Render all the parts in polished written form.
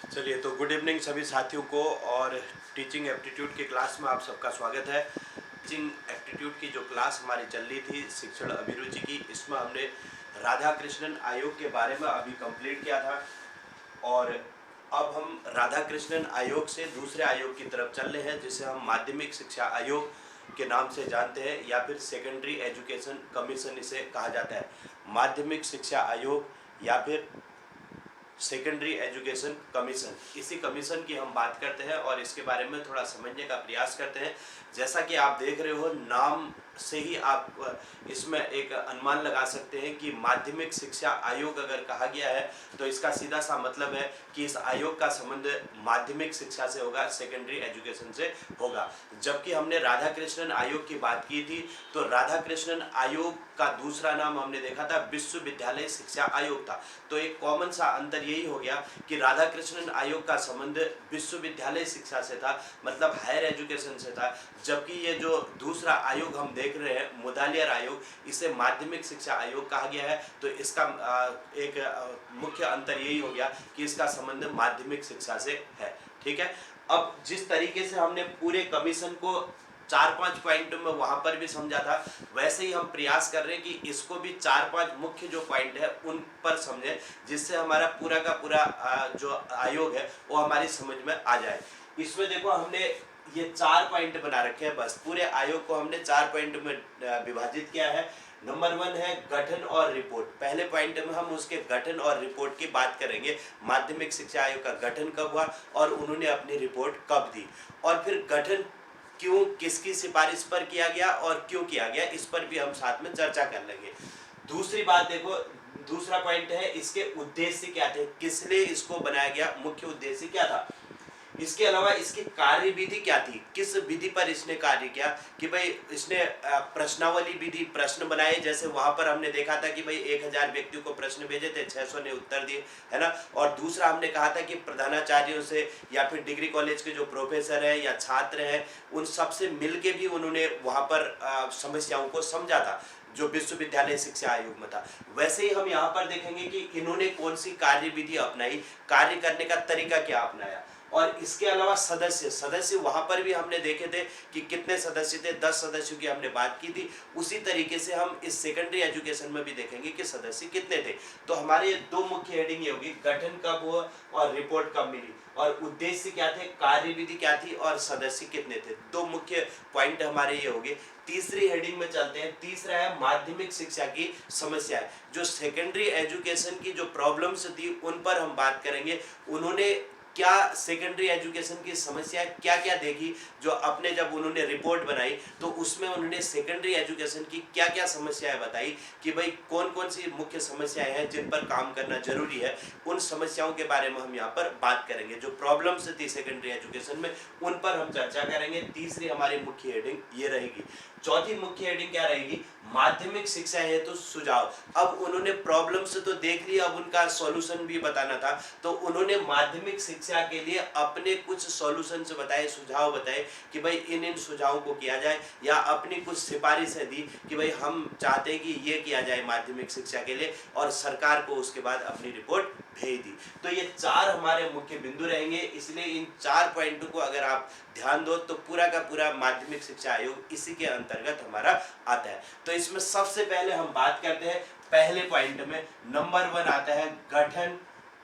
चलिए, तो good evening सभी साथियों को। और टीचिंग एप्टीट्यूड की क्लास में आप सबका स्वागत है। टीचिंग एप्टीट्यूड की जो क्लास हमारी चल रही थी शिक्षण अभिरुचि की, इसमें हमने राधा कृष्णन आयोग के बारे में अभी कंप्लीट किया था। और अब हम राधा कृष्णन आयोग से दूसरे आयोग की तरफ चल रहे हैं, जिसे हम माध्यमिक शिक्षा आयोग के नाम से जानते हैं, या फिर सेकेंडरी एजुकेशन कमीशन इसे कहा जाता है। माध्यमिक शिक्षा आयोग या फिर सेकेंडरी एजुकेशन कमीशन, इसी कमीशन की हम बात करते हैं और इसके बारे में थोड़ा समझने का प्रयास करते हैं। जैसा कि आप देख रहे हो, नाम से ही आप इसमें एक अनुमान लगा सकते हैं कि माध्यमिक शिक्षा आयोग अगर कहा गया है तो इसका सीधा सा मतलब है कि इस आयोग का संबंध माध्यमिक शिक्षा से होगा, सेकेंडरी एजुकेशन से होगा। जबकि हमने राधा कृष्णन आयोग की बात की थी, तो राधा कृष्णन आयोग का दूसरा नाम हमने देखा था विश्वविद्यालय शिक्षा आयोग था। तो एक कॉमन सा अंतर यही हो गया कि राधा कृष्णन आयोग का संबंध विश्वविद्यालय शिक्षा से था, मतलब हायर एजुकेशन से था। जबकि ये जो दूसरा आयोग हम देख रहे हैं मुदालियर आयोग, इसे माध्यमिक शिक्षा आयोग कहा गया है। तो इसका एक मुख्य अंतर यही हो गया कि इसका संबंध माध्यमिक शिक्षा से है। ठीक है। अब जिस तरीके से हमने पूरे कमीशन को 4-5 पॉइंट में वहां पर भी समझा था, वैसे ही हम प्रयास कर रहे हैं कि इसको भी 4-5 मुख्य जो पॉइंट है उन पर समझें, जिससे हमारा पूरा का पूरा जो आयोग है वो हमारी समझ में आ जाए। इसमें देखो, हमने ये 4 पॉइंट बना रखे हैं। बस पूरे आयोग को हमने 4 पॉइंट में विभाजित किया है। नंबर 1 है गठन और रिपोर्ट। पहले पॉइंट में हम उसके गठन और रिपोर्ट की बात करेंगे। माध्यमिक शिक्षा आयोग का गठन कब हुआ और उन्होंने अपनी रिपोर्ट कब दी, और फिर गठन क्यों, किसकी सिफारिश पर किया गया और क्यों किया गया, इस पर भी हम साथ में चर्चा कर लेंगे। दूसरी बात देखो, दूसरा पॉइंट है इसके उद्देश्य क्या थे, किस लिए इसको बनाया गया, मुख्य उद्देश्य क्या था। इसके अलावा इसकी कार्य विधि क्या थी, किस विधि पर इसने कार्य किया, कि भाई इसने प्रश्नावली विधि, प्रश्न बनाए। जैसे वहां पर हमने देखा था कि भाई 1000 व्यक्तियों को प्रश्न भेजे थे, 600 ने उत्तर दिए, है ना। और दूसरा हमने कहा था कि प्रधानाचार्यों से या फिर डिग्री कॉलेज के जो प्रोफेसर हैं या छात्र हैं, उन सबसे मिलके भी उन्होंने वहां पर समस्याओं को समझा था, जो विश्वविद्यालय शिक्षा आयोग में था। वैसे ही हम यहाँ पर देखेंगे कि इन्होंने कौन सी कार्य विधि अपनाई, कार्य करने का तरीका क्या अपनाया। और इसके अलावा सदस्य वहां पर भी हमने देखे थे कि कितने सदस्य थे, 10 सदस्यों की हमने बात की थी। उसी तरीके से हम इस सेकेंडरी एजुकेशन में भी देखेंगे कि सदस्य कितने थे। तो हमारे दो मुख्य हेडिंग ये होगी, गठन कब हुआ और रिपोर्ट कब मिली, और उद्देश्य क्या थे, कार्य विधि क्या थी, और सदस्य कितने थे। दो मुख्य पॉइंट हमारे ये होंगे। तीसरी हेडिंग में चलते हैं। तीसरा है माध्यमिक शिक्षा की समस्याएं। जो सेकेंडरी एजुकेशन की जो प्रॉब्लम्स थी उन पर हम बात करेंगे। उन्होंने क्या सेकेंडरी एजुकेशन की समस्याएं क्या क्या देखी, जो अपने जब उन्होंने रिपोर्ट बनाई तो उसमें उन्होंने सेकेंडरी एजुकेशन की क्या क्या समस्याएं बताई, कि भाई कौन कौन सी मुख्य समस्याएं हैं जिन पर काम करना जरूरी है। उन समस्याओं के बारे में हम यहाँ पर बात करेंगे। जो प्रॉब्लम्स थी सेकेंडरी एजुकेशन में, उन पर हम चर्चा करेंगे। तीसरी हमारी मुख्य हेडिंग ये रहेगी। चौथी मुख्य हेडिंग क्या रहेगी, माध्यमिक शिक्षा हेतु सुझाव। अब उन्होंने प्रॉब्लम्स तो देख लिया, अब उनका सॉल्यूशन भी बताना था। तो उन्होंने माध्यमिक शिक्षा के लिए अपने कुछ सॉल्यूशंस बताए, सुझाव बताए कि भाई इन इन सुझावों को किया जाए, या अपनी कुछ सिफारिशें दी कि भाई हम चाहते हैं कि ये किया जाए माध्यमिक शिक्षा के लिए, और सरकार को उसके बाद अपनी रिपोर्ट भेज दी। तो ये 4 हमारे मुख्य बिंदु रहेंगे। इसलिए इन 4 पॉइंटों को अगर आप ध्यान दो तो पूरा का पूरा माध्यमिक शिक्षा आयोग इसी के अंतर्गत हमारा आता है। तो इसमें सबसे पहले हम बात करते हैं पहले पॉइंट में। नंबर 1 आता है गठन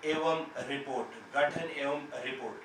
एवं रिपोर्ट। गठन एवं रिपोर्ट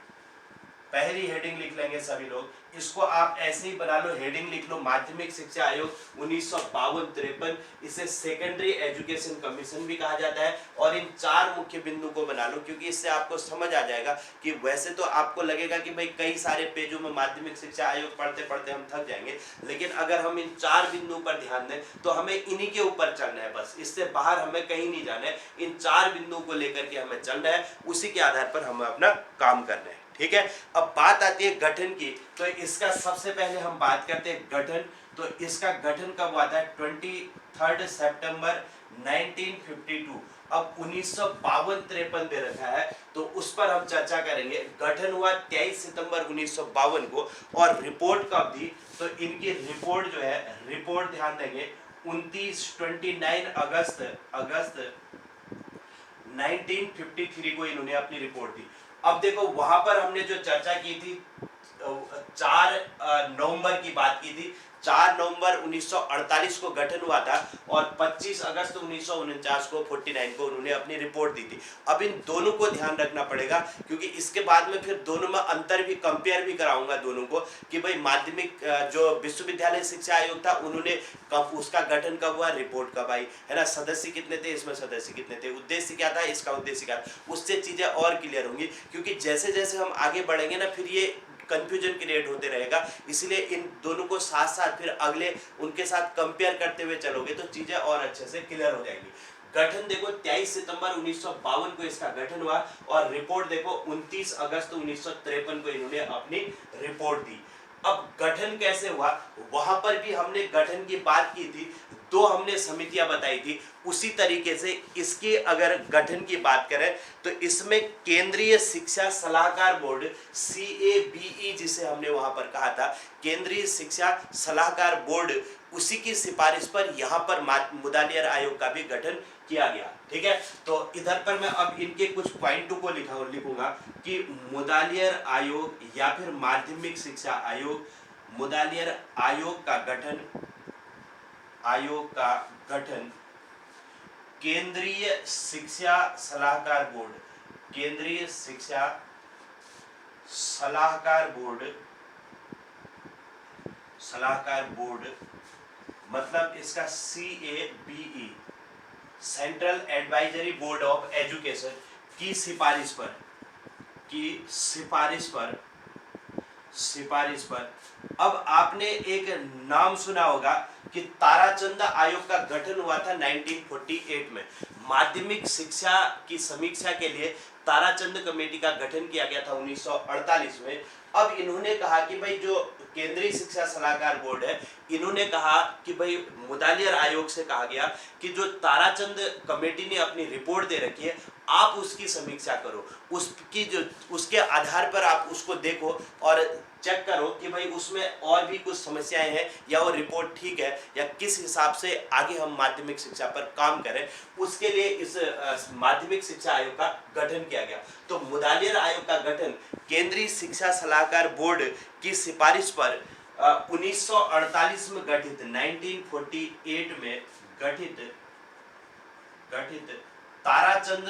पहली हेडिंग लिख लेंगे सभी लोग। इसको आप ऐसे ही बना लो, हेडिंग लिख लो, माध्यमिक शिक्षा आयोग 1952-53। इसे सेकेंडरी एजुकेशन कमीशन भी कहा जाता है। और इन 4 मुख्य बिंदु को बना लो, क्योंकि इससे आपको समझ आ जाएगा कि वैसे तो आपको लगेगा कि भाई कई सारे पेजों में माध्यमिक शिक्षा आयोग पढ़ते पढ़ते हम थक जाएंगे, लेकिन अगर हम इन 4 बिंदुओं पर ध्यान दें तो हमें इन्हीं के ऊपर चलना है। बस इससे बाहर हमें कहीं नहीं जाना है। इन 4 बिंदुओं को लेकर के हमें चलना है, उसी के आधार पर हमें अपना काम करना है। ठीक है। अब बात आती है गठन की। तो इसका सबसे पहले हम बात करते हैं गठन। तो इसका गठन कब हुआ था, 23 सितंबर 1952। अब 1952-53 दे रखा है, तो उस पर हम चर्चा करेंगे। गठन हुआ 23 सितंबर 1952 को, और रिपोर्ट कब दी, तो इनकी रिपोर्ट जो है, रिपोर्ट ध्यान देंगे 29 अगस्त 1953 को इन्होंने अपनी रिपोर्ट दी। अब देखो वहां पर हमने जो चर्चा की थी 4 नवंबर की बात की थी। 4 नवंबर 1948 को गठन हुआ था और 25 अगस्त 1949 को 49 को उन्होंने अपनी रिपोर्ट दी थी। अब इन दोनों को ध्यान रखना पड़ेगा क्योंकि इसके बाद में फिर दोनों में अंतर भी कंपेयर भी कराऊंगा दोनों को कि भाई माध्यमिक जो विश्वविद्यालय शिक्षा आयोग था उन्होंने कब उसका गठन कब हुआ, रिपोर्ट कब आई, है ना, सदस्य कितने थे, इसमें सदस्य कितने थे, उद्देश्य क्या था, इसका उद्देश्य क्या था, उससे चीजें और क्लियर होंगी। क्योंकि जैसे जैसे हम आगे बढ़ेंगे ना फिर ये कंफ्यूजन क्रिएट होते रहेगा, इसलिए इन दोनों को साथ साथ फिर अगले उनके साथ कंपेयर करते हुए चलोगे तो चीजें और अच्छे से क्लियर हो जाएंगी। गठन देखो 23 सितंबर 1952 को इसका गठन हुआ और रिपोर्ट देखो 29 अगस्त 1953 को इन्होंने अपनी रिपोर्ट दी। अब गठन कैसे हुआ, वहां पर भी हमने गठन की बात की थी, 2 हमने समितियां बताई थी। उसी तरीके से इसके अगर गठन की बात करें तो इसमें केंद्रीय शिक्षा सलाहकार बोर्ड CABE जिसे हमने वहां पर कहा था, केंद्रीय शिक्षा सलाहकार बोर्ड, उसी की सिफारिश पर यहाँ पर मुदालियर आयोग का भी गठन किया गया। ठीक है, तो इधर पर मैं अब इनके कुछ पॉइंटों को लिखूंगा कि मुदालियर आयोग या फिर माध्यमिक शिक्षा आयोग, मुदालियर आयोग का गठन केंद्रीय शिक्षा सलाहकार बोर्ड, केंद्रीय शिक्षा सलाहकार बोर्ड मतलब इसका CABE, central advisory board of education की सिफारिश पर अब आपने एक नाम सुना होगा कि ताराचंद आयोग का गठन हुआ था 1948 में। माध्यमिक शिक्षा की समीक्षा के लिए ताराचंद कमेटी का गठन किया गया था 1948 में। अब इन्होंने कहा कि भाई जो केंद्रीय शिक्षा सलाहकार बोर्ड है, इन्होंने कहा कि भाई मुदालियर आयोग से कहा गया कि जो ताराचंद कमेटी ने अपनी रिपोर्ट दे रखी है आप उसकी समीक्षा करो, उसके आधार पर आप उसको देखो और चेक करो कि भाई उसमें और भी कुछ समस्याएं हैं या वो रिपोर्ट ठीक है या किस हिसाब से आगे हम माध्यमिक शिक्षा पर काम करें, उसके लिए इस माध्यमिक शिक्षा आयोग का गठन किया गया। तो मुदालियर आयोग का गठन केंद्रीय शिक्षा सलाहकार बोर्ड की सिफारिश पर 1948 में गठित 1948 में गठित ताराचंद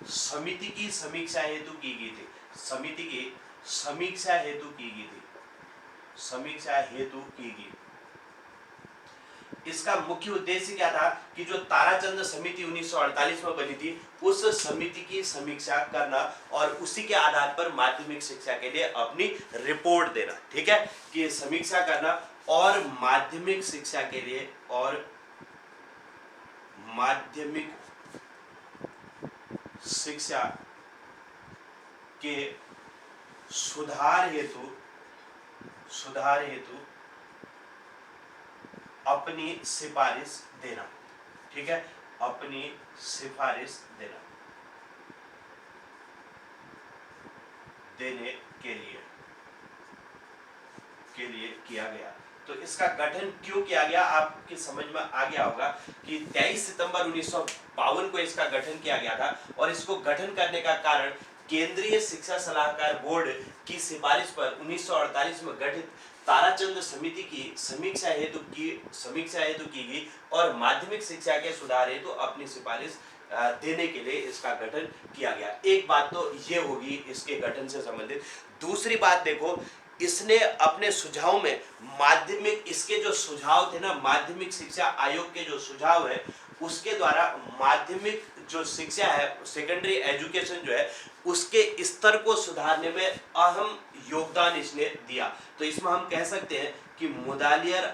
समिति की समीक्षा हेतु की गई थी। समिति की समीक्षा हेतु की गई। इसका मुख्य उद्देश्य क्या था कि जो ताराचंद समिति 1948 में बनी थी उस समिति की समीक्षा करना और उसी के आधार पर माध्यमिक शिक्षा के लिए अपनी रिपोर्ट देना। ठीक है, कि समीक्षा करना और माध्यमिक शिक्षा के लिए और माध्यमिक शिक्षा के सुधार हेतु अपनी सिफारिश देना। ठीक है, अपनी सिफारिश देने के लिए किया गया। तो इसका गठन क्यों किया गया आपकी समझ में आ गया होगा कि 23 सितंबर 1952 को इसका गठन किया गया था और इसको गठन करने का कारण केंद्रीय शिक्षा सलाहकार बोर्ड की सिफारिश पर 1948 में गठित ताराचंद समिति की समीक्षा हेतु की गई और माध्यमिक शिक्षा के सुधार हेतु अपनी सिफारिश देने के लिए इसका गठन किया गया। एक बात तो ये होगी इसके गठन से संबंधित। दूसरी बात देखो, इसने अपने सुझाव में माध्यमिक, इसके जो सुझाव थे ना, माध्यमिक शिक्षा आयोग के जो सुझाव है उसके द्वारा माध्यमिक जो शिक्षा है, सेकेंडरी एजुकेशन जो है, उसके स्तर को सुधारने में अहम योगदान इसने दिया। तो इसमें हम कह सकते हैं कि मुदालियर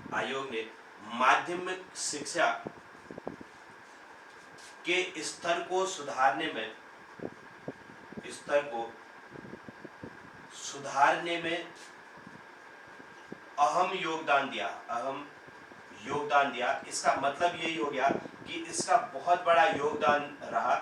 आयोग ने माध्यमिक शिक्षा के स्तर को सुधारने में अहम योगदान दिया। इसका मतलब यही हो गया कि इसका बहुत बड़ा योगदान रहा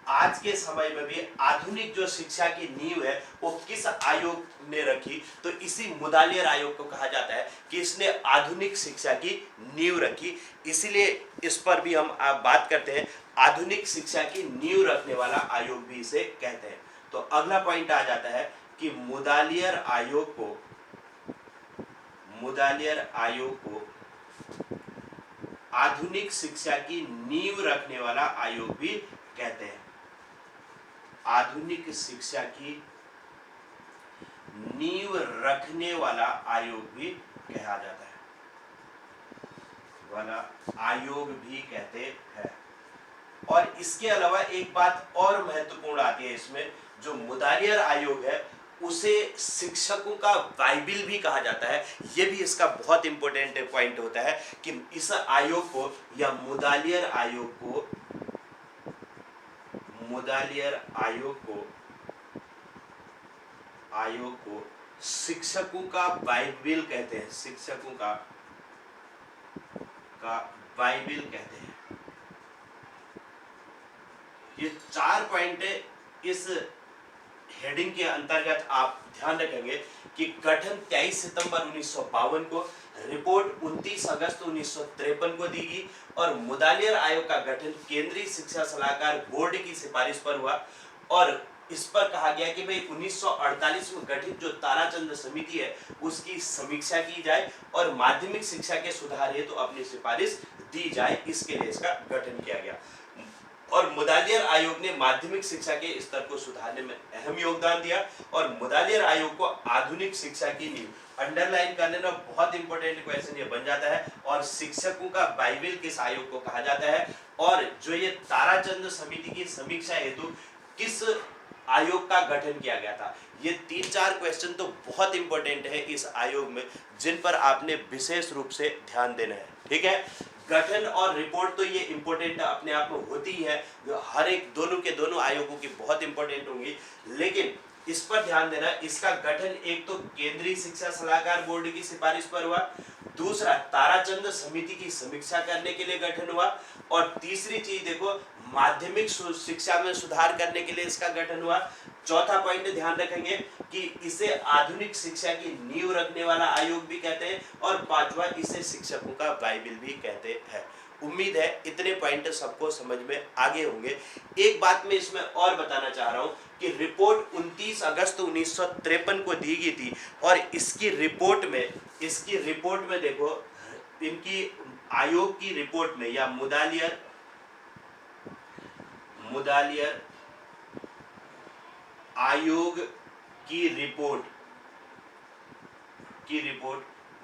आज के समय में भी आधुनिक जो शिक्षा की नींव है वो किस आयोग ने रखी, तो इसी मुदालियर आयोग को कहा जाता है कि इसने आधुनिक शिक्षा की नींव रखी। इसीलिए इस पर भी हम आप बात करते हैं, आधुनिक शिक्षा की नींव रखने वाला आयोग भी इसे कहते हैं। तो अगला पॉइंट आ जाता है कि मुदालियर आयोग को आधुनिक शिक्षा की नींव रखने वाला आयोग भी कहते हैं। आधुनिक शिक्षा की नींव रखने वाला आयोग भी कहा जाता है, आयोग भी कहते हैं। और इसके अलावा एक बात और महत्वपूर्ण आती है इसमें, जो मुदालियर आयोग है उसे शिक्षकों का बाइबिल भी कहा जाता है। यह भी इसका बहुत इंपॉर्टेंट पॉइंट होता है कि इस आयोग को या मुदालियर आयोग को शिक्षकों का बाइबिल कहते हैं, शिक्षकों का बाइबिल कहते हैं। ये 4 पॉइंट इस हेडिंग के अंतर्गत आप ध्यान रखेंगे कि गठन 23 सितंबर 1952 को, रिपोर्ट 29 अगस्त 1953 को दी गई और मुदालियर आयोग का गठन केंद्रीय शिक्षा सलाहकार बोर्ड की सिफारिश पर हुआ। और इस पर कहा गया कि भाई 1948 में गठित जो ताराचंद समिति है उसकी समीक्षा की जाए और माध्यमिक शिक्षा के सुधार हेतु तो अपनी सिफारिश दी जाए, इसके लिए इसका गठन किया गया। और मुदालियर आयोग ने माध्यमिक शिक्षा के स्तर को सुधारने में अहम योगदान दिया और मुदालियर आयोग को आधुनिक शिक्षा की नींव, अंडरलाइन कर लेना, बहुत इंपॉर्टेंट क्वेश्चन ये बन जाता है। और शिक्षकों का बाइबिल किस आयोग को कहा जाता है, और जो ये ताराचंद समिति की समीक्षा हेतु किस आयोग का गठन किया गया था। ये 3-4 क्वेश्चन तो बहुत इंपॉर्टेंट है इस आयोग में, जिन पर आपने विशेष रूप से ध्यान देना है। ठीक है, गठन और रिपोर्ट तो ये इंपॉर्टेंट अपने आप में होती है, हर एक दोनों के दोनों आयोगों की बहुत इंपॉर्टेंट होंगी, लेकिन इस पर ध्यान देना, इसका गठन एक तो केंद्रीय शिक्षा सलाहकार बोर्ड की सिफारिश पर हुआ, दूसरा ताराचंद समिति की समीक्षा करने के लिए गठन हुआ, और तीसरी चीज देखो माध्यमिक शिक्षा में सुधार करने के लिए इसका गठन हुआ। चौथा पॉइंट ध्यान रखेंगे कि इसे आधुनिक शिक्षा की नींव रखने वाला आयोग भी कहते हैं, और पांचवा इसे शिक्षकों का बाइबिल भी कहते हैं। उम्मीद है इतने पॉइंट सबको समझ में आगे होंगे। एक बात मैं इसमें और बताना चाह रहा हूं कि रिपोर्ट 29 अगस्त 1953 को दी गई थी, और इसकी रिपोर्ट में देखो, इनकी आयोग की रिपोर्ट में या मुदालियर आयोग की रिपोर्ट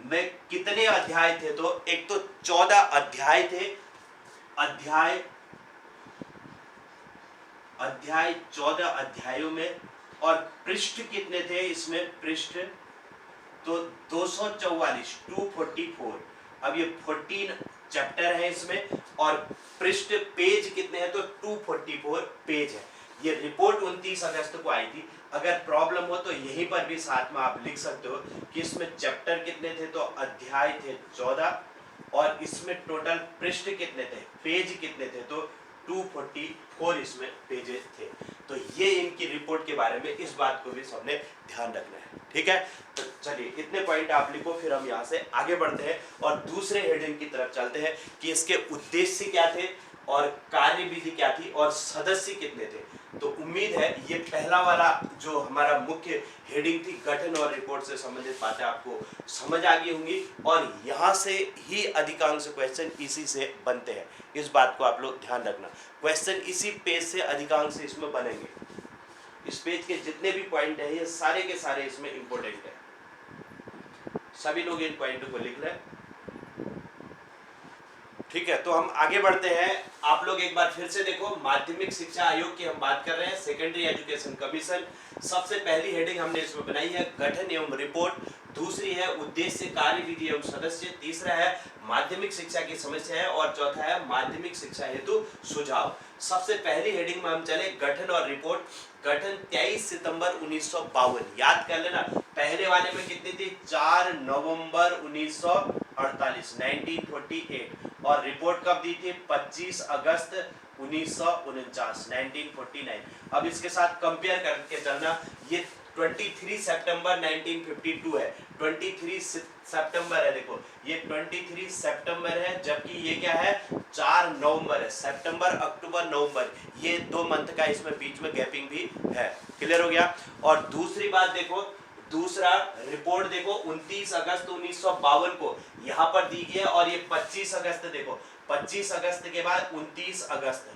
में कितने अध्याय थे, तो एक तो 14 अध्याय थे, अध्याय 14 अध्यायों में, और पृष्ठ कितने थे इसमें, पृष्ठ तो 244 244। अब ये 14 चैप्टर है इसमें, और पृष्ठ पेज कितने हैं, तो 244 पेज है। ये रिपोर्ट 29 अगस्त को आई थी। अगर प्रॉब्लम हो तो यहीं पर भी साथ में आप लिख सकते हो कि इसमें चैप्टर कितने थे, तो अध्याय थे 14, और इसमें टोटल पृष्ठ कितने थे, पेज कितने थे, तो 244 इसमें पेजेस थे। तो ये इनकी रिपोर्ट के बारे में, इस बात को भी सबने ध्यान रखना है। ठीक है, तो चलिए इतने पॉइंट आप लिखो, फिर हम यहाँ से आगे बढ़ते हैं और दूसरे हेडिंग की तरफ चलते हैं कि इसके उद्देश्य क्या थे और कार्यविधि क्या थी और सदस्य कितने थे। तो उम्मीद है ये पहला वाला जो हमारा मुख्य हेडिंग थी, गठन और रिपोर्ट से संबंधित बातें आपको समझ आ गई होंगी, और यहाँ से ही अधिकांश क्वेश्चन इसी से बनते हैं। इस बात को आप लोग ध्यान रखना, क्वेश्चन इसी पेज से अधिकांश इसमें बनेंगे। इस पेज के जितने भी पॉइंट है ये सारे के सारे इसमें इंपॉर्टेंट है। सभी लोग इन पॉइंट को लिख लें। ठीक है, तो हम आगे बढ़ते हैं। आप लोग एक बार फिर से देखो, माध्यमिक शिक्षा आयोग की हम बात कर रहे हैं, सेकेंडरी एजुकेशन कमीशन। सबसे पहली हेडिंग हमने इसमें बनाई है गठन एवं रिपोर्ट, दूसरी है उद्देश्य, कार्यविधि एवं सदस्य, तीसरा है माध्यमिक शिक्षा की समस्या है, और चौथा है माध्यमिक शिक्षा हेतु सुझाव। सबसे पहली हेडिंग में हम चले, गठन और रिपोर्ट। गठन 23 सितंबर 1952, याद कर लेना पहले वाले में कितनी थी? 4 नवंबर 1948 1948। और रिपोर्ट कब दी थी? 25 अगस्त 1949 1949। अब इसके साथ कंपेयर करके चलना। ये 23 सितंबर 1952 है, 23 सितंबर है। देखो ये 23 सितंबर है, जबकि ये क्या है? 4 नवंबर है। सितंबर, अक्टूबर, नवंबर, ये 2 मंथ का इसमें बीच में गैपिंग भी है। क्लियर हो गया? और दूसरी बात देखो, दूसरा रिपोर्ट देखो 29 अगस्त 1952 को यहां पर दी गई है, और ये 25 अगस्त देखो, 25 अगस्त के बाद 29 अगस्त है।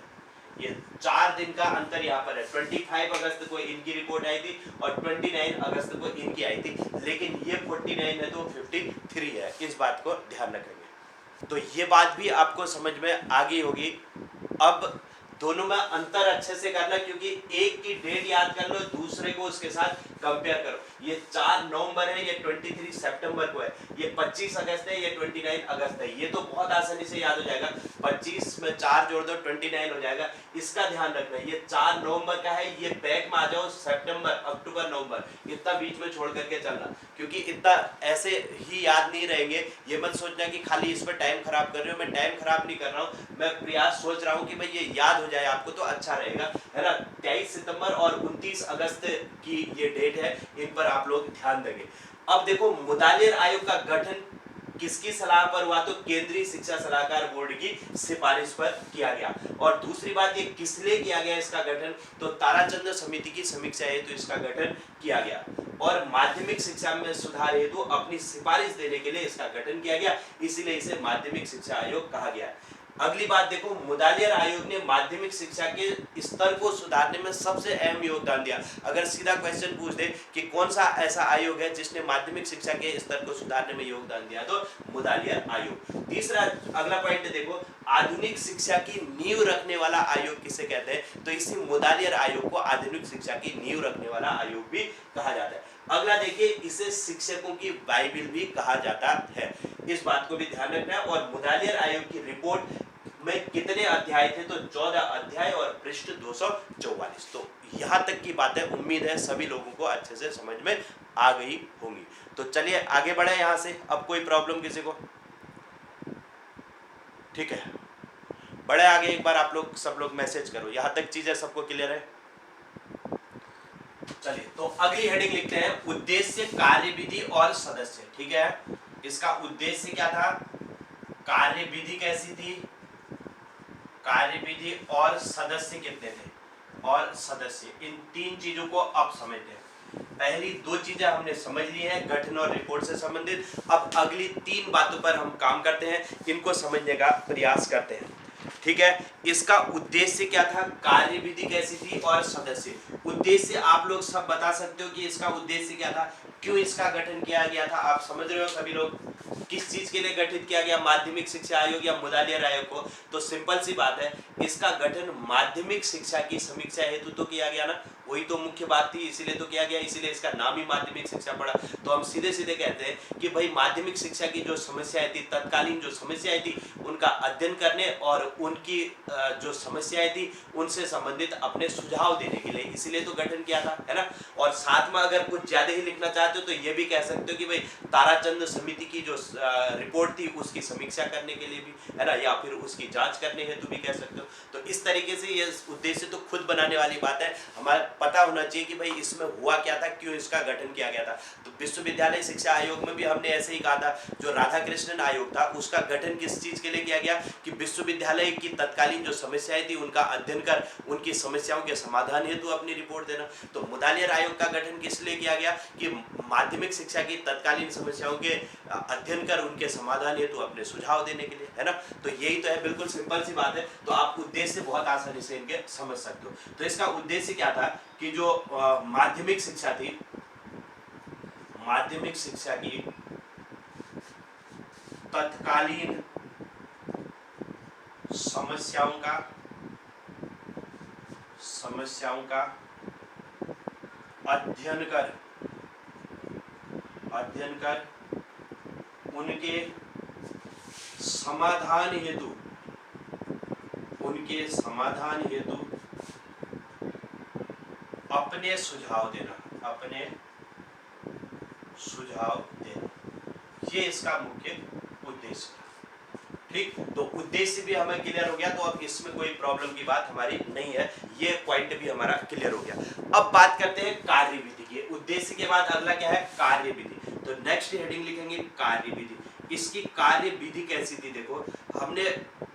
ये 4 दिन का अंतर यहाँ पर है। 25 अगस्त को इनकी रिपोर्ट आई थी और 29 अगस्त को इनकी आई थी, लेकिन ये 49 है तो 53 है। इस बात को ध्यान रखेंगे। तो ये बात भी आपको समझ में आ गई होगी। अब दोनों में अंतर अच्छे से करना, क्योंकि एक की डेट याद कर लो, दूसरे को उसके साथ कंपेयर करो। ये 4 नवंबर है, ये 23 सितंबर को है, ये 25 अगस्त है, ये 29 अगस्त है। ये तो बहुत आसानी से याद हो जाएगा। 25 में 4 जोड़ दो 29 हो जाएगा। इसका ध्यान रखना, ये 4 नवंबर का है, ये बैक में आ जाओ सितंबर, अक्टूबर, नवंबर, इतना बीच में छोड़ करके चलना, क्योंकि इतना ऐसे ही याद नहीं रहेंगे। ये मत सोचना कि खाली इस पर टाइम खराब कर रहे हो। मैं टाइम खराब नहीं कर रहा हूँ, मैं प्रयास सोच रहा हूँ कि भाई ये याद हो जाए आपको तो अच्छा रहेगा, है ना। 23 सितंबर और 29 अगस्त की ये डेट है, इन पर आप लोग ध्यान देंगे। अब देखो मुतालिर आयोग का गठन किसकी सलाह पर हुआ? तो केंद्रीय शिक्षा सलाहकार बोर्ड की सिफारिश पर किया गया। और दूसरी बात, ये किस लिए किया गया इसका गठन? तो ताराचंद समिति की समीक्षा हेतु इसका गठन किया गया, और माध्यमिक शिक्षा में सुधार हेतु अपनी सिफारिश देने के लिए इसका गठन किया गया, इसीलिए इसे माध्यमिक शिक्षा आयोग कहा गया। अगली बात देखो, मुतालिर आयोग ने माध्यमिक शिक्षा के स्तर को सुधारने में सबसे अहम योगदान दिया। अगर सीधा क्वेश्चन पूछ दे कि कौन सा ऐसा आयोग है जिसने माध्यमिक शिक्षा के स्तर को सुधारने में योगदान दिया, तो मुतालिर आयोग। तीसरा अगला पॉइंट देखो, आधुनिक शिक्षा की नींव रखने वाला आयोग किसे कहते हैं? तो इसी मुतालिर आयोग को आधुनिक शिक्षा की नींव रखने वाला आयोग भी कहा जाता है। अगला देखिए, इसे शिक्षकों की बाइबिल भी कहा जाता है। इस बात को भी ध्यान रखना है। और मुतालिर आयोग की रिपोर्ट में कितने अध्याय थे? तो 14 अध्याय और पृष्ठ 244। तो यहां तक की बातें उम्मीद है सभी लोगों को अच्छे से समझ में आ गई होंगी। तो चलिए आगे बढ़े यहां से। अब कोई प्रॉब्लम किसी को? ठीक है, बढ़े आगे। एक बार आप लोग सब लोग मैसेज करो, यहां तक चीजें सबको क्लियर है? चलिए, तो अगली हेडिंग लिखते हैं, उद्देश्य, कार्यविधि और सदस्य। ठीक है, इसका उद्देश्य क्या था, कार्यविधि कैसी थी, कार्यविधि और सदस्य कितने थे, और सदस्य, इन 3 चीजों को अब समझते हैं। पहली 2 चीजें हमने समझ ली हैं, गठन और रिपोर्ट से संबंधित। अब अगली 3 बातों पर हम काम करते हैं, इनको समझने का प्रयास करते हैं। ठीक है, इसका उद्देश्य क्या था, कार्यविधि कैसी थी, और सदस्य। उद्देश्य आप लोग सब बता सकते हो कि इसका उद्देश्य क्या था, क्यों इसका गठन किया गया था? आप समझ रहे हो सभी लोग? किस चीज के लिए गठित किया गया माध्यमिक शिक्षा आयोग या मुतालिर आयोग को? तो सिंपल सी बात है, इसका गठन माध्यमिक शिक्षा की समीक्षा हेतु तो किया गया ना, वही तो मुख्य बात थी, इसीलिए तो किया गया, इसीलिए इसका नाम ही माध्यमिक शिक्षा पड़ा। तो हम सीधे सीधे कहते हैं कि भाई माध्यमिक शिक्षा की जो समस्याएं थी, तत्कालीन जो समस्याएं थी, उनका अध्ययन करने और उनकी जो समस्याएं थी उनसे संबंधित अपने सुझाव देने के लिए, इसीलिए तो गठन किया था, है ना। और साथ में अगर कुछ ज्यादा ही लिखना चाहते हो तो ये भी कह सकते हो कि भाई ताराचंद समिति की जो रिपोर्ट थी उसकी समीक्षा करने के लिए भी, है ना, या फिर उसकी जांच करने हेतु भी कह सकते हो। तो इस तरीके से ये उद्देश्य तो खुद बनाने वाली बात है, हमारा पता होना चाहिए कि भाई इसमें हुआ क्या था, क्यों इसका गठन किया गया था। तो विश्वविद्यालय शिक्षा आयोग में भी हमने ऐसे ही कहा था, जो राधा कृष्णन आयोग था उसका गठन किस चीज के लिए किया गया, कि विश्वविद्यालय की तत्कालीन जो समस्याएं थी उनका अध्ययन कर उनकी समस्याओं के समाधान हेतु अपनी रिपोर्ट देना। तो मुतालिर आयोग का गठन किस लिए किया गया, कि माध्यमिक शिक्षा की तत्कालीन समस्याओं के अध्ययन कर उनके समाधान हेतु अपने सुझाव देने के लिए, है ना। तो यही तो है, बिल्कुल सिंपल सी बात है। तो आप उद्देश्य बहुत आसानी से इनके समझ सकते हो। तो इसका उद्देश्य क्या था, कि जो माध्यमिक शिक्षा थी, माध्यमिक शिक्षा की तत्कालीन समस्याओं का अध्ययन कर उनके समाधान हेतु अपने सुझाव देना, सुझाव देना, ये इसका मुख्य उद्देश्य था। ठीक, तो उद्देश्य भी हमें क्लियर हो गया, तो अब इसमें कोई प्रॉब्लम की बात हमारी नहीं है, ये पॉइंट भी हमारा क्लियर हो गया। अब बात करते हैं कार्य विधि की। उद्देश्य के बाद अगला क्या है, कार्य विधि। तो नेक्स्ट हेडिंग लिखेंगे कार्य विधि। इसकी कार्य विधि कैसी थी, देखो हमने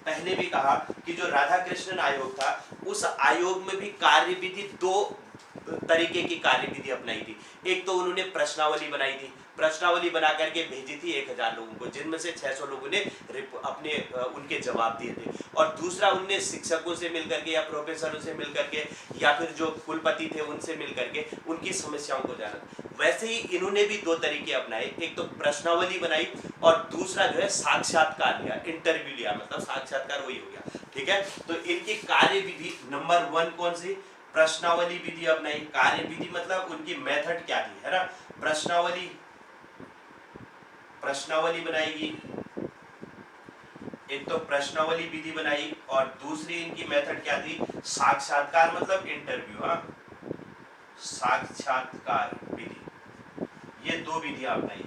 पहले भी कहा कि जो राधा कृष्णन आयोग था, उस आयोग में भी कार्य विधि दो तरीके की कार्य विधि अपनाई थी। एक तो उन्होंने प्रश्नावली बनाई थी, प्रश्नावली बना करके भेजी थी 1000 लोगों को, जिनमें से 600 लोगों ने अपने उनके जवाब दिए थे। और दूसरा उनने शिक्षकों से मिलकर के या प्रोफेसरों से मिलकर के या फिर जो कुलपति थे उनसे मिलकर के उनकी समस्याओं को जाना। वैसे ही इन्होंने भी दो तरीके अपनाए, एक तो प्रश्नावली बनाई और दूसरा जो है साक्षात्कार लिया, इंटरव्यू लिया, मतलब साक्षात्कार वही हो गया। ठीक है, तो इनकी कार्य विधि नंबर 1 कौन सी, प्रश्नावली विधि अपनाई। कार्य विधि मतलब उनकी मेथड क्या थी, है ना, प्रश्नावली बनाएगी, एक तो प्रश्नावली विधि बनाई और दूसरी इनकी मेथड क्या थी, साक्षात्कार मतलब इंटरव्यू। हाँ, साक्षात्कार विधि, ये दो विधियां अपनाई।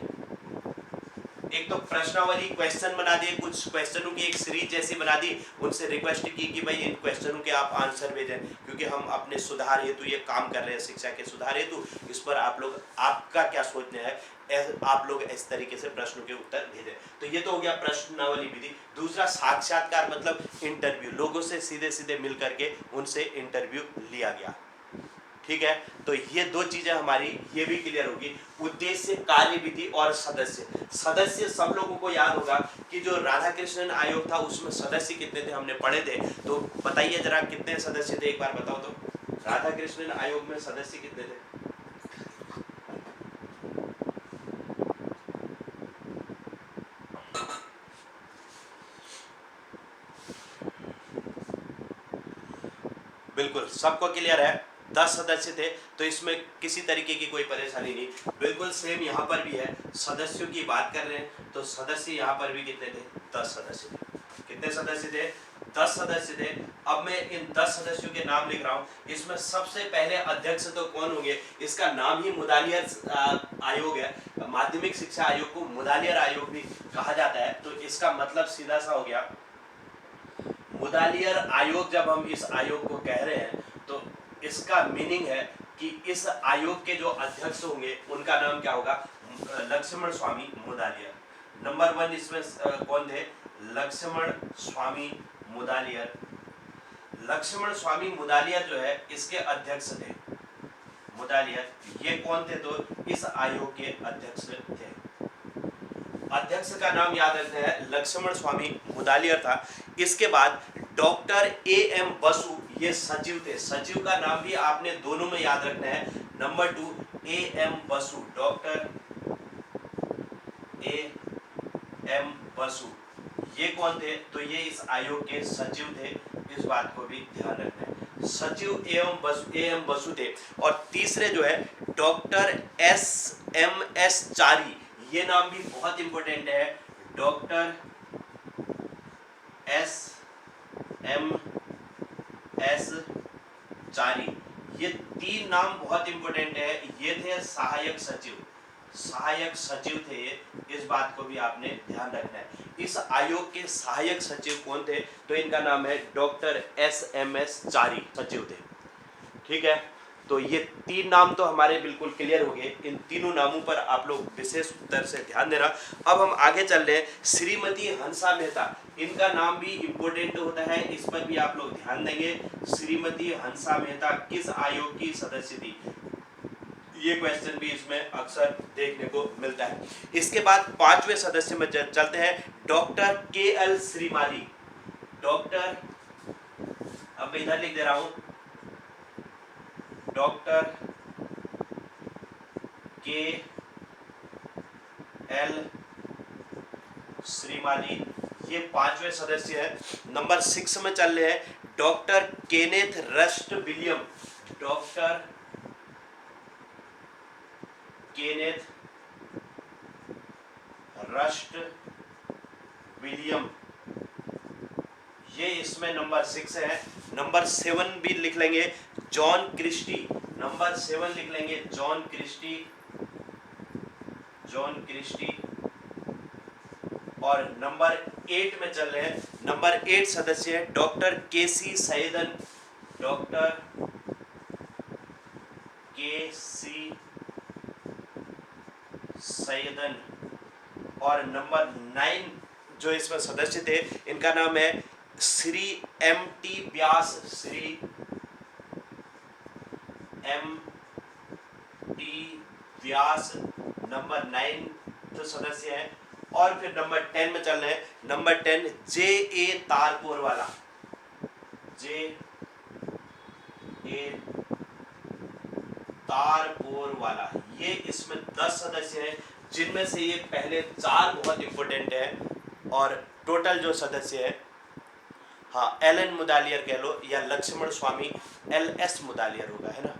एक तो प्रश्नावली क्वेश्चन बना दिए, कुछ क्वेश्चनों की एक सीरीज जैसी बना दी, उनसे रिक्वेस्ट की कि भाई इन क्वेश्चनों के आप आंसर भेजें, क्योंकि हम अपने सुधार हेतु ये काम कर रहे हैं, शिक्षा के सुधार हेतु। इस पर आप लोग, आपका क्या सोचना है, आप लोग इस तरीके से प्रश्नों के उत्तर भेजें। तो ये तो हो गया प्रश्नावली विधि। दूसरा साक्षात्कार मतलब इंटरव्यू, लोगों से सीधे सीधे मिल करके उनसे इंटरव्यू लिया गया। ठीक है, तो ये दो चीजें हमारी ये भी क्लियर होगी, उद्देश्य, कार्य विधि और सदस्य। सदस्य सब लोगों को याद होगा कि जो राधा कृष्णन आयोग था उसमें सदस्य कितने थे, हमने पढ़े थे। तो बताइए जरा कितने सदस्य थे, एक बार बताओ तो, राधा कृष्णन आयोग में सदस्य कितने थे? बिल्कुल सबको क्लियर है, 10 सदस्य थे, तो इसमें किसी तरीके की कोई परेशानी नहीं। बिल्कुल सेम यहाँ पर भी है, सदस्यों की बात कर रहे हैं तो सदस्य यहाँ पर भी कितने थे, 10 सदस्य थे। कितने सदस्य थे, 10 सदस्य थे। अब मैं इन 10 सदस्यों के नाम लिख रहा हूँ। इसमें सबसे पहले अध्यक्ष तो कौन होंगे, इसका नाम ही मुदालियर आयोग है, माध्यमिक शिक्षा आयोग को मुदालियर आयोग भी कहा जाता है। तो इसका मतलब सीधा सा हो गया, मुदालियर आयोग। जब हम इस आयोग को कह रहे हैं तो इसका मीनिंग है कि इस आयोग के जो अध्यक्ष होंगे उनका नाम क्या होगा, लक्ष्मण स्वामी मुदालियर। नंबर 1 इसमें कौन थे, लक्ष्मण स्वामी मुदालियर। लक्ष्मण स्वामी मुदालियर जो है इसके अध्यक्ष थे, मुदालियर। ये कौन थे, तो इस आयोग के अध्यक्ष थे। अध्यक्ष का नाम याद रखना है, लक्ष्मण स्वामी मुदालियर था। इसके बाद डॉक्टर AM बसु, ये सचिव थे। सचिव का नाम भी आपने दोनों में याद रखना है। Number 2 AM Basu, doctor AM Basu, ये कौन थे, तो ये इस आयोग के सचिव थे। इस बात को भी ध्यान रखना है, सचिव AM बसु थे। और तीसरे जो है डॉक्टर SMS चारी, ये नाम भी बहुत इंपॉर्टेंट है, डॉक्टर SMS चारी। ये 3 नाम बहुत इंपॉर्टेंट है। ये थे सहायक सचिव, सहायक सचिव थे ये, इस बात को भी आपने ध्यान रखना है। इस आयोग के सहायक सचिव कौन थे, तो इनका नाम है डॉक्टर SMS चारी, सचिव थे। ठीक है, तो ये 3 नाम तो हमारे बिल्कुल क्लियर हो गए। इन तीनों नामों पर आप लोग विशेष उत्तर से ध्यान देना। अब हम आगे चल रहे हैं, श्रीमती हंसा मेहता, इनका नाम भी इम्पोर्टेंट होता है, इस पर भी आप लोग ध्यान देंगे। श्रीमती हंसा मेहता किस आयोग की सदस्य थी, ये क्वेश्चन भी इसमें अक्सर देखने को मिलता है। इसके बाद 5वें सदस्य में चलते हैं, डॉक्टर KL श्रीमाली। डॉक्टर, अब मैं इधर लिख दे रहा हूं, डॉक्टर KL श्रीमाली, ये 5वें सदस्य है। नंबर 6 में चल रहे हैं, doctor Kenneth rust William. Doctor Kenneth rust William, ये इसमें नंबर 6 है। नंबर 7 भी लिख लेंगे, जॉन क्रिस्टी। नंबर 7 लिख लेंगे, जॉन क्रिस्टी। John Christie. और नंबर 8 में चल रहे हैं, नंबर 8 सदस्य है डॉक्टर केसी सैयदन, डॉक्टर केसी सैयदन। और नंबर 9 जो इसमें सदस्य थे इनका नाम है श्री M.T. व्यास, श्री M.T. व्यास नंबर 9 तो सदस्य है। और फिर नंबर 10 में चल रहे हैं, नंबर 10 J.A. तारपुर वाला, J.A. तारपुर वाला। ये इसमें 10 सदस्य हैं, जिनमें से ये पहले 4 बहुत इंपॉर्टेंट है। और टोटल जो सदस्य है, हाँ, एलन मुदालियर कह लो या लक्ष्मण स्वामी, LS मुदालियर होगा, है ना,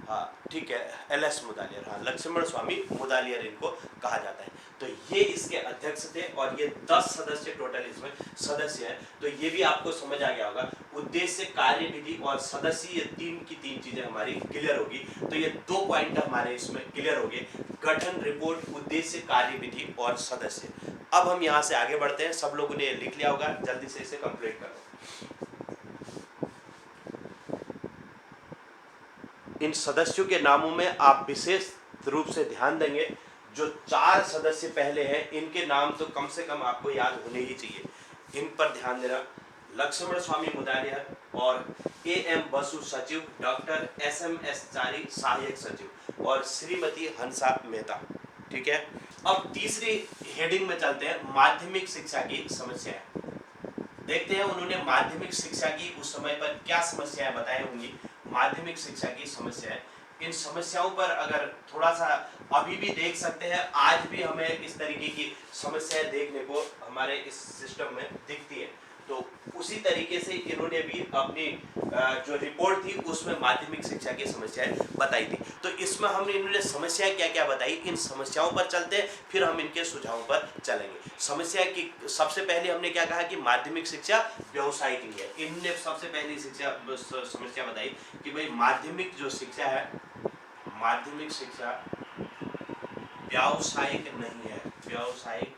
हाँ ठीक है, LS मुदालियर, हाँ लक्ष्मण स्वामी मुदालियर इनको कहा जाता है। तो ये इसके अध्यक्ष थे और ये 10 सदस्य टोटल इसमें सदस्य हैं। तो ये भी आपको समझ आ गया होगा, उद्देश्य, कार्यविधि और सदस्य, ये 3 की 3 चीजें हमारी क्लियर होगी। तो ये 2 पॉइंट हमारे इसमें क्लियर हो गए, गठन, रिपोर्ट, उद्देश्य, कार्यविधि और सदस्य। अब हम यहाँ से आगे बढ़ते हैं, सब लोगों ने लिख लिया होगा, जल्दी से इसे कंप्लीट करो। इन सदस्यों के नामों में आप विशेष रूप से ध्यान देंगे, जो 4 सदस्य पहले हैं इनके नाम तो कम से कम आपको याद होने ही चाहिए, इन पर ध्यान देना। लक्ष्मण स्वामी मुदालियर और AM बसु सचिव, डॉक्टर SMS चारी सहायक सचिव और श्रीमती हंसा मेहता। ठीक है, अब तीसरी हेडिंग में चलते हैं, माध्यमिक शिक्षा की समस्याएं। देखते हैं उन्होंने माध्यमिक शिक्षा की उस समय पर क्या समस्याएं बताई होंगी। माध्यमिक शिक्षा की समस्याएं, इन समस्याओं पर अगर थोड़ा सा अभी भी देख सकते हैं, आज भी हमें इस तरीके की समस्याएं देखने को हमारे इस सिस्टम में दिखती है। तो उसी तरीके से इन्होंने भी अपनी जो रिपोर्ट थी उसमें माध्यमिक शिक्षा की समस्याएं बताई थी। तो इसमें हमने इन्होंने समस्याएं क्या क्या बताई, इन समस्याओं पर चलते हैं, फिर हम इनके सुझावों पर चलेंगे। समस्या की सबसे पहले हमने क्या कहा कि माध्यमिक शिक्षा व्यावसायिक नहीं है। इन्होंने सबसे पहली समस्या बताई कि भाई माध्यमिक जो शिक्षा है, माध्यमिक शिक्षा व्यावसायिक नहीं है, व्यावसायिक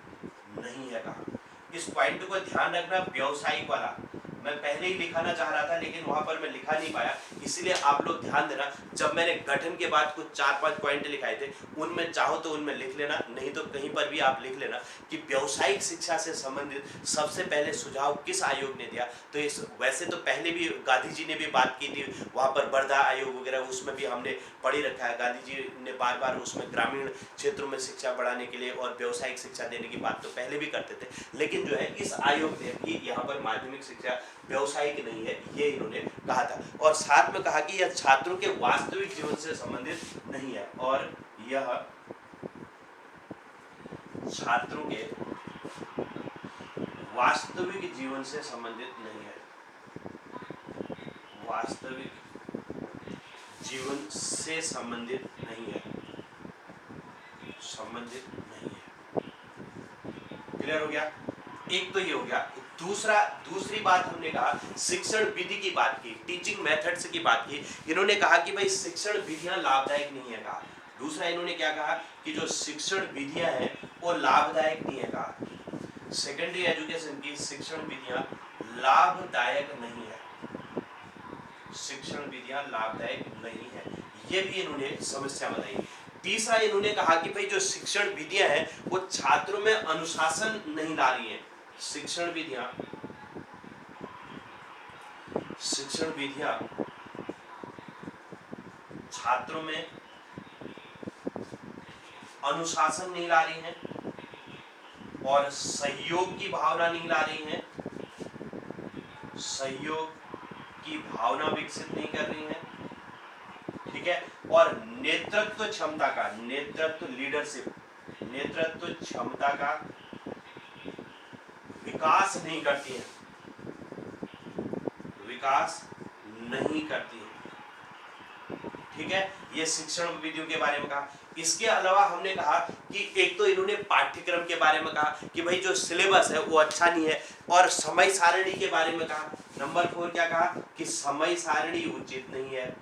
नहीं है कहा। इस पॉइंट को ध्यान रखना, व्यावसायिक वाला मैं पहले ही लिखाना चाह रहा था लेकिन वहां पर मैं लिखा नहीं पाया, इसलिए आप लोग ध्यान देना। जब मैंने गठन के बाद कुछ 4-5 पॉइंट लिखाए थे, उनमें चाहो तो उनमें लिख लेना, नहीं तो कहीं पर भी आप लिख लेना कि व्यावसायिक शिक्षा से संबंधित सबसे पहले सुझाव किस आयोग ने दिया। तो इस वैसे तो पहले भी गांधी जी ने भी बात की थी, वहां पर वर्धा आयोग वगैरह उसमें भी हमने पढ़ी रखा है। गांधी जी ने बार बार उसमें ग्रामीण क्षेत्रों में शिक्षा बढ़ाने के लिए और व्यावसायिक शिक्षा देने की बात तो पहले भी करते थे, लेकिन जो है इस आयोग ने भी यहाँ पर माध्यमिक शिक्षा व्यावसायिक नहीं है ये इन्होंने कहा था। और साथ में कहा कि यह छात्रों के वास्तविक जीवन से संबंधित नहीं है, और यह छात्रों के वास्तविक जीवन से संबंधित नहीं है, वास्तविक जीवन से संबंधित नहीं है, संबंधित नहीं है। क्लियर हो गया? एक तो ये हो गया। दूसरी बात हमने कहा, शिक्षण विधि की बात की, टीचिंग मेथड्स की बात की। इन्होंने कहा कि भाई शिक्षण विधियां लाभदायक नहीं है कहा। दूसरा इन्होंने क्या कहा कि जो शिक्षण विधियां हैं वो लाभदायक नहीं है कहा। सेकेंडरी एजुकेशन की शिक्षण विधियां लाभदायक नहीं है, शिक्षण विधियां लाभदायक नहीं है, ये भी इन्होंने समस्या बताई। तीसरा इन्होंने कहा कि भाई जो शिक्षण विधियां हैं वो छात्रों में अनुशासन नहीं ला रही हैं। शिक्षण विधियां छात्रों में अनुशासन नहीं ला रही हैं और सहयोग की भावना नहीं ला रही हैं, सहयोग की भावना विकसित नहीं कर रही हैं, ठीक है। और नेतृत्व क्षमता का, नेतृत्व लीडरशिप, नेतृत्व क्षमता का विकास नहीं करती है, विकास नहीं करती है, ठीक है। ये शिक्षण विधियों के बारे में कहा। इसके अलावा हमने कहा कि एक तो इन्होंने पाठ्यक्रम के बारे में कहा कि भाई जो सिलेबस है वो अच्छा नहीं है, और समय सारणी के बारे में कहा। नंबर 4 क्या कहा कि समय सारणी उचित नहीं है,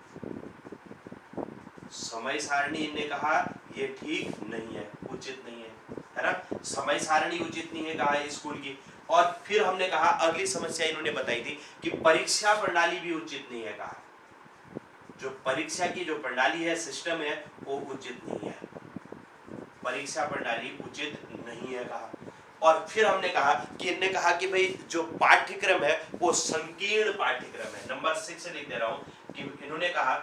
समय सारणी ने कहा ये ठीक नहीं है, उचित नहीं है ना, समय सारणी उचित नहीं है कहा है स्कूल की। और फिर हमने कहा अगली समस्या इन्होंने बताई थी कि परीक्षा प्रणाली भी उचित नहीं है कहा, जो परीक्षा की जो प्रणाली है, सिस्टम है, वो उचित नहीं है, परीक्षा प्रणाली उचित नहीं है कहा। और फिर हमने कहा कि इन्होंने कहा कि भाई जो पाठ्यक्रम है वो संकीर्ण पाठ्यक्रम है। नंबर 6 लिख दे रहा हूं कि इन्होंने कहा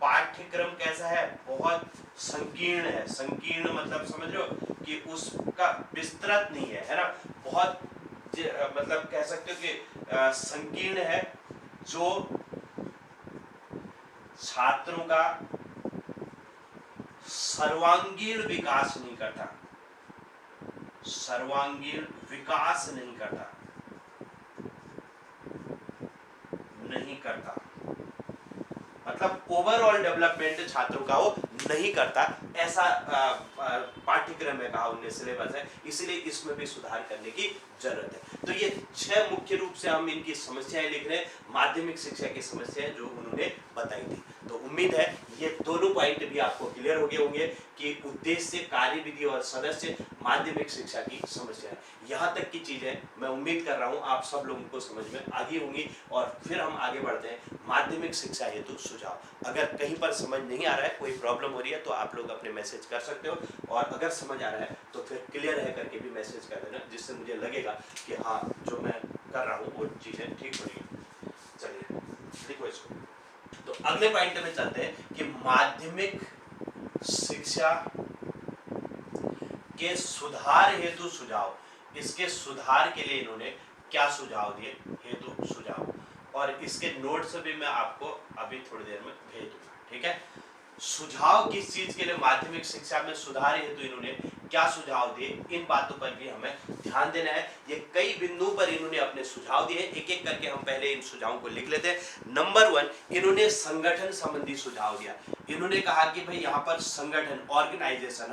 पाठ्यक्रम कैसा है, बहुत संकीर्ण है। संकीर्ण मतलब समझ रहे हो कि उसका विस्तृत नहीं है, है ना, बहुत मतलब कह सकते हो कि संकीर्ण है, जो छात्रों का सर्वांगीण विकास नहीं करता, सर्वांगीण विकास नहीं करता, नहीं करता, मतलब ओवरऑल डेवलपमेंट छात्रों का वो नहीं करता, ऐसा पाठ्यक्रम है कहा उन्हें, सिलेबस है, इसलिए इसमें भी सुधार करने की जरूरत है। तो ये 6 मुख्य रूप से हम इनकी समस्याएं लिख रहे हैं, माध्यमिक शिक्षा की समस्याएं जो उन्होंने बताई थी। तो उम्मीद है ये दोनों पॉइंट भी आपको क्लियर हो गए होंगे कि उद्देश्य, कार्यविधि और सदस्य माध्यमिक शिक्षा की समस्या है। यहाँ तक की चीजें मैं उम्मीद कर रहा हूँ आप सब लोगों को समझ में आ गई होंगी। और फिर हम आगे बढ़ते हैं माध्यमिक शिक्षा हेतु सुझाव। अगर कहीं पर समझ नहीं आ रहा है, कोई प्रॉब्लम हो रही है, तो आप लोग अपने मैसेज कर सकते हो, और अगर समझ आ रहा है तो फिर क्लियर है करके भी मैसेज कर देना, जिससे मुझे लगेगा कि हाँ जो मैं कर रहा हूँ वो चीजें ठीक हो रही है। चलिए लिखो इसको। तो अगले पॉइंट में चलते हैं कि माध्यमिक शिक्षा के सुधार हेतु सुझाव। इसके सुधार के लिए इन्होंने क्या सुझाव दिए, हेतु सुझाव, और इसके नोट्स भी मैं आपको अभी थोड़ी देर में भेज दूंगा, ठीक है। सुझाव किस चीज के लिए, माध्यमिक शिक्षा में सुधार हेतु इन्होंने क्या सुझाव दिए, इन बातों पर भी हमें ध्यान देना है। ये कई बिंदुओं पर इन्होंने अपने सुझाव दिए, एक एक करके हम पहले इन सुझावों को लिख लेते हैं। नंबर 1, इन्होंने संगठन संबंधी सुझाव दिया। इन्होंने कहा कि भाई यहाँ पर संगठन, ऑर्गेनाइजेशन,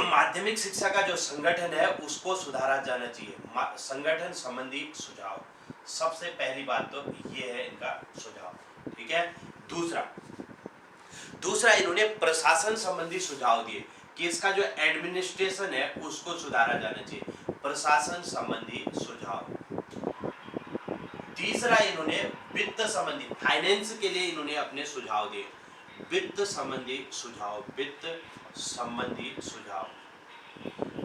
माध्यमिक शिक्षा का जो संगठन है उसको सुधारा जाना चाहिए। संगठन संबंधी सुझाव, सबसे पहली बात तो ये है इनका सुझाव, ठीक है। दूसरा इन्होंने प्रशासन संबंधी सुझाव दिए कि इसका जो एडमिनिस्ट्रेशन है उसको सुधारा जाना चाहिए, प्रशासन संबंधी सुझाव। तीसरा इन्होंने वित्त संबंधी, फाइनेंस के लिए इन्होंने अपने सुझाव दिए, वित्त संबंधी सुझाव, वित्त संबंधी सुझाव।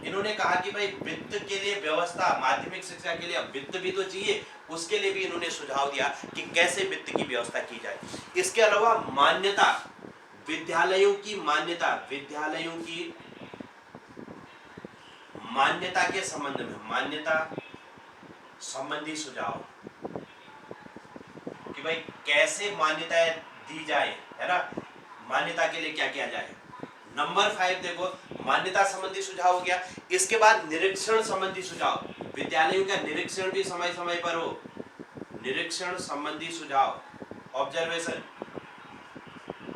इन्होंने कहा कि भाई वित्त के लिए व्यवस्था, माध्यमिक शिक्षा के लिए वित्त भी तो चाहिए, उसके लिए भी इन्होंने सुझाव दिया कि कैसे वित्त की व्यवस्था की जाए। इसके अलावा मान्यता, विद्यालयों की मान्यता, विद्यालयों की मान्यता के संबंध में, मान्यता संबंधी सुझाव कि भाई कैसे मान्यताएं दी जाए, है ना, मान्यता के लिए क्या किया जाए। नंबर 5 देखो, मान्यता संबंधी सुझाव हो गया। इसके बाद निरीक्षण संबंधी सुझाव, विद्यालयों का निरीक्षण भी समय समय पर हो, निरीक्षण संबंधी सुझाव, ऑब्जर्वेशन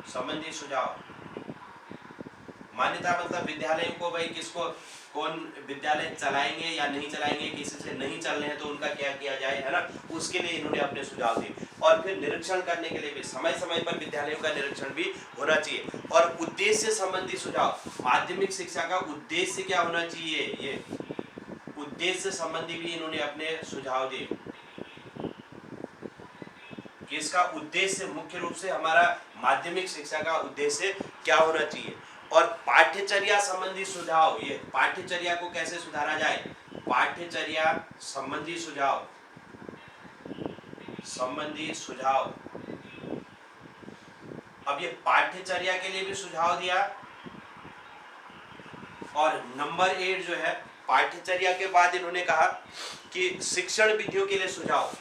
संबंधी सुझाव। मान्यता मतलब विद्यालयों को भाई किसको, कौन विद्यालय चलाएंगे या नहीं चलाएंगे, किसी से नहीं चल रहे हैं तो उनका क्या किया जाए, है ना, उसके लिए इन्होंने अपने सुझाव दिए। और फिर निरीक्षण करने के लिए भी समय समय पर विद्यालयों का निरीक्षण भी होना चाहिए। और उद्देश्य संबंधी सुझाव, माध्यमिक शिक्षा का उद्देश्य क्या होना चाहिए, ये उद्देश्य संबंधी भी इन्होंने अपने सुझाव दिए कि इसका उद्देश्य, मुख्य रूप से हमारा माध्यमिक शिक्षा का उद्देश्य क्या होना चाहिए। और पाठ्यचर्या संबंधी सुझाव, ये पाठ्यचर्या को कैसे सुधारा जाए, पाठ्यचर्या संबंधी सुझाव, संबंधी सुझाव। अब ये पाठ्यचर्या के लिए भी सुझाव दिया। और नंबर 8 जो है, पाठ्यचर्या के बाद इन्होंने कहा कि शिक्षण विधियों के लिए सुझाव,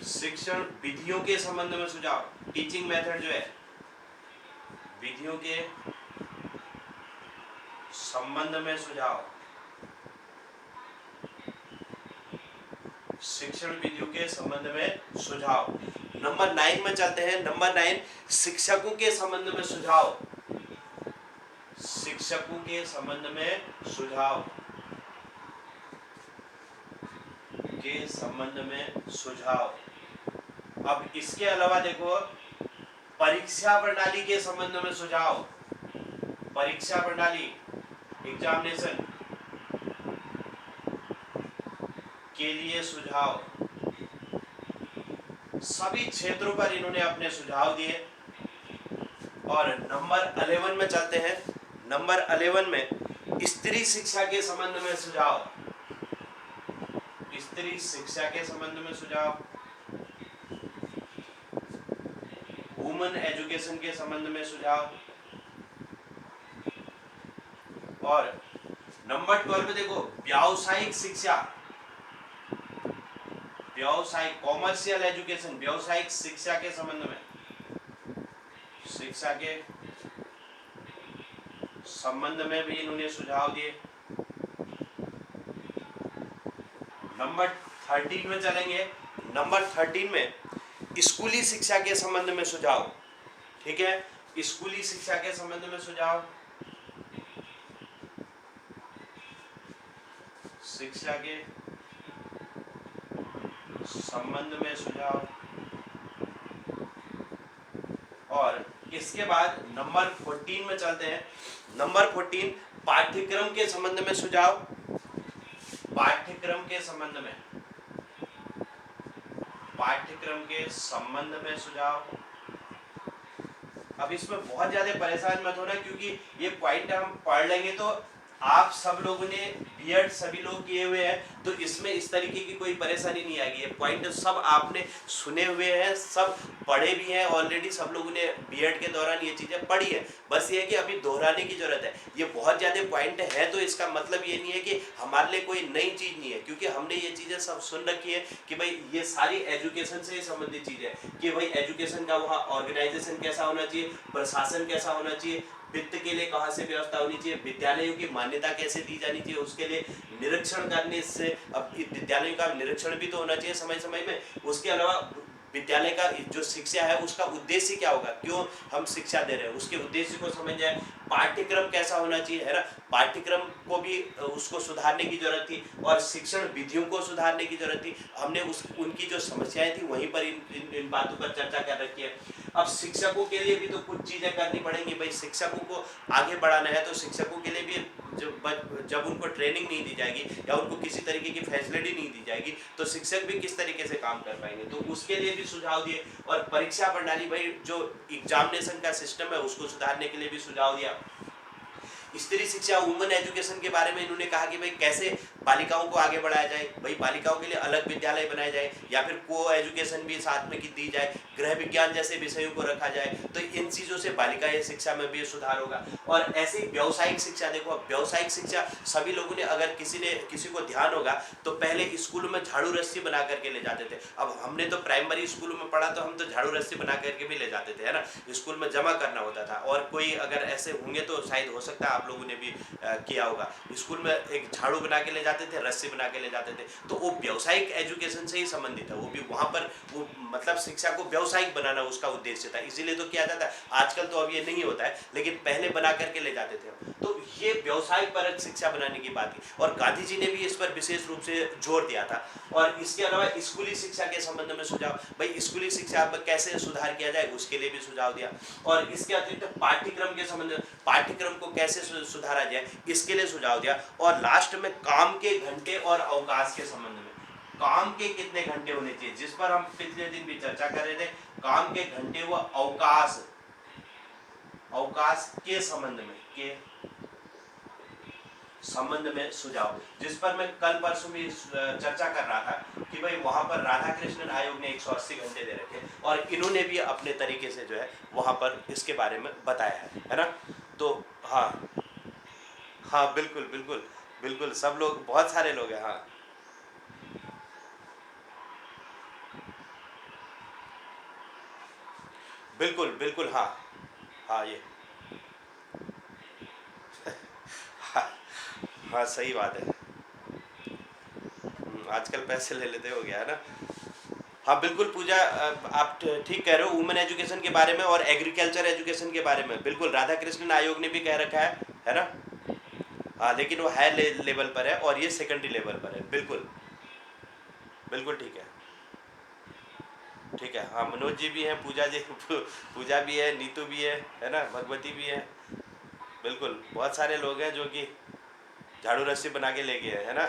शिक्षण विधियों के संबंध में सुझाव, टीचिंग मेथड जो है, विधियों के संबंध में सुझाव, शिक्षण विधियों के संबंध में सुझाव। नंबर 9 में चलते हैं। नंबर 9, शिक्षकों के संबंध में सुझाव, शिक्षकों के संबंध में सुझाव, के संबंध में सुझाव। अब इसके अलावा देखो परीक्षा प्रणाली के संबंध में सुझाव, परीक्षा प्रणाली एग्जामिनेशन के लिए सुझाव, सभी क्षेत्रों पर इन्होंने अपने सुझाव दिए। और नंबर 11 में चलते हैं। नंबर 11 में स्त्री शिक्षा के संबंध में सुझाव, स्त्री शिक्षा के संबंध में सुझाव, वुमेन एजुकेशन के संबंध में सुझाव। और नंबर 12 में देखो व्यावसायिक शिक्षा, व्यावसायिक कॉमर्शियल एजुकेशन, व्यावसायिक शिक्षा के संबंध में, शिक्षा के संबंध में भी इन्होंने सुझाव दिए। नंबर 13 में चलेंगे। नंबर 13 में स्कूली शिक्षा के संबंध में सुझाव, ठीक है, स्कूली शिक्षा के संबंध में सुझाव, शिक्षा के संबंध में सुझाव। और इसके बाद नंबर 14 में चलते हैं। नंबर 14 पाठ्यक्रम के संबंध में सुझाव, पाठ्यक्रम के संबंध में, पाठ्यक्रम के संबंध में सुझाव। अब इसमें बहुत ज्यादा परेशान मत होना, क्योंकि ये पॉइंट हम पढ़ लेंगे तो आप सब लोगों ने बीएड सभी लोग किए हुए हैं, तो इसमें इस तरीके की कोई परेशानी नहीं आएगी। ये पॉइंट सब आपने सुने हुए हैं, सब पढ़े भी हैं ऑलरेडी, सब लोगों ने बीएड के दौरान ये चीज़ें पढ़ी है। बस ये है कि अभी दोहराने की जरूरत है। ये बहुत ज़्यादा पॉइंट है, तो इसका मतलब ये नहीं है कि हमारे लिए कोई नई चीज़ नहीं है, क्योंकि हमने ये चीज़ें सब सुन रखी है कि भाई ये सारी एजुकेशन से संबंधित चीज़ है कि भाई एजुकेशन का वहाँ ऑर्गेनाइजेशन कैसा होना चाहिए, प्रशासन कैसा होना चाहिए, वित्त के लिए कहाँ से व्यवस्था होनी चाहिए, विद्यालयों की मान्यता कैसे दी जानी चाहिए, उसके लिए निरीक्षण करने से, अब विद्यालयों का निरीक्षण भी तो होना चाहिए समय समय में। उसके अलावा विद्यालय का जो शिक्षा है उसका उद्देश्य क्या होगा, क्यों हम शिक्षा दे रहे हैं, उसके उद्देश्य को समझ जाए। पाठ्यक्रम कैसा होना चाहिए, है ना, पाठ्यक्रम को भी उसको सुधारने की जरूरत थी, और शिक्षण विधियों को सुधारने की जरूरत थी। हमने उनकी जो समस्याएं थी वहीं पर इन बातों पर चर्चा कर रखी है। अब शिक्षकों के लिए भी तो कुछ चीजें करनी पड़ेंगी भाई, शिक्षकों को आगे बढ़ाना है, तो शिक्षकों के लिए भी जब उनको ट्रेनिंग नहीं दी जाएगी या उनको किसी तरीके की फैसिलिटी नहीं दी जाएगी, तो शिक्षक भी किस तरीके से काम कर पाएंगे, तो उसके लिए भी सुझाव दिए। और परीक्षा प्रणाली, भाई जो एग्जामिनेशन का सिस्टम है उसको सुधारने के लिए भी सुझाव दिया। स्त्री शिक्षा, वुमेन एजुकेशन के बारे में इन्होंने कहा कि भाई कैसे बालिकाओं को आगे बढ़ाया जाए, भाई बालिकाओं के लिए अलग विद्यालय बनाए जाए, या फिर को एजुकेशन भी साथ में की दी जाए, गृह विज्ञान जैसे विषयों को रखा जाए, तो इन चीज़ों से बालिका शिक्षा में भी सुधार होगा। और ऐसे ही व्यावसायिक शिक्षा, देखो व्यावसायिक शिक्षा सभी लोगों ने, अगर किसी को ध्यान होगा तो पहले स्कूलों में झाड़ू रस्सी बना करके ले जाते थे। अब हमने तो प्राइमरी स्कूलों में पढ़ा, तो हम तो झाड़ू रस्सी बना करके भी ले जाते थे, है ना, स्कूल में जमा करना होता था। और कोई अगर ऐसे होंगे तो शायद हो सकता है आप लोगों ने भी किया होगा, स्कूल में एक झाड़ू बना के ले जाते थे, रस्सी बना के ले जाते थे, तो वो व्यावसायिक एजुकेशन से ही संबंधित है। वो भी वहाँ पर वो मतलब शिक्षा को व्यावसायिक बनाना उसका उद्देश्य था, इसीलिए तो किया जाता है। आजकल तो अब ये नहीं होता है, लेकिन पहले बना करके ले जाते थे। तो ये व्यवसायिक परक शिक्षा बनाने की बात की, और गांधी जी ने भी इस पर विशेष रूप से जोर दिया था। और इसके अलावा स्कूली शिक्षा के संबंध में सुझाव, भाई स्कूली शिक्षा पर कैसे सुधार किया जाए उसके लिए भी सुझाव दिया। और इसके अतिरिक्त पाठ्यक्रम के संबंध में, पाठ्यक्रम को कैसे सुधारा जाए इसके लिए सुझाव दिया। और लास्ट में काम के घंटे और अवकाश के संबंध में, काम के कितने घंटे होने चाहिए, जिस पर हम पिछले दिन भी चर्चा कर रहे थे, काम के घंटे व अवकाश के संबंध में सुझाव, जिस पर मैं कल परसों भी चर्चा कर रहा था कि भाई वहां पर राधा कृष्णन आयोग ने 180 घंटे दे रखे, और इन्होंने भी अपने तरीके से जो है वहां पर इसके बारे में बताया है ना। तो हाँ हाँ, बिल्कुल बिल्कुल बिल्कुल, सब लोग, बहुत सारे लोग हैं। हाँ बिल्कुल बिल्कुल, हाँ हाँ, ये हाँ, हाँ सही बात है। आजकल पैसे ले लेते हो गया है ना। हाँ बिल्कुल पूजा, आप ठीक कह रहे हो, वुमेन एजुकेशन के बारे में और एग्रीकल्चर एजुकेशन के बारे में बिल्कुल राधा कृष्णन आयोग ने भी कह रखा है ना। हाँ, लेकिन वो हाई लेवल पर है और ये सेकेंडरी लेवल पर है, बिल्कुल बिल्कुल ठीक है। ठीक है, हाँ मनोज जी भी हैं, पूजा जी पूजा भी है, नीतू भी है ना, भगवती भी है। बिल्कुल, बहुत सारे लोग हैं जो कि झाड़ू रस्सी बना के ले गए हैं, है ना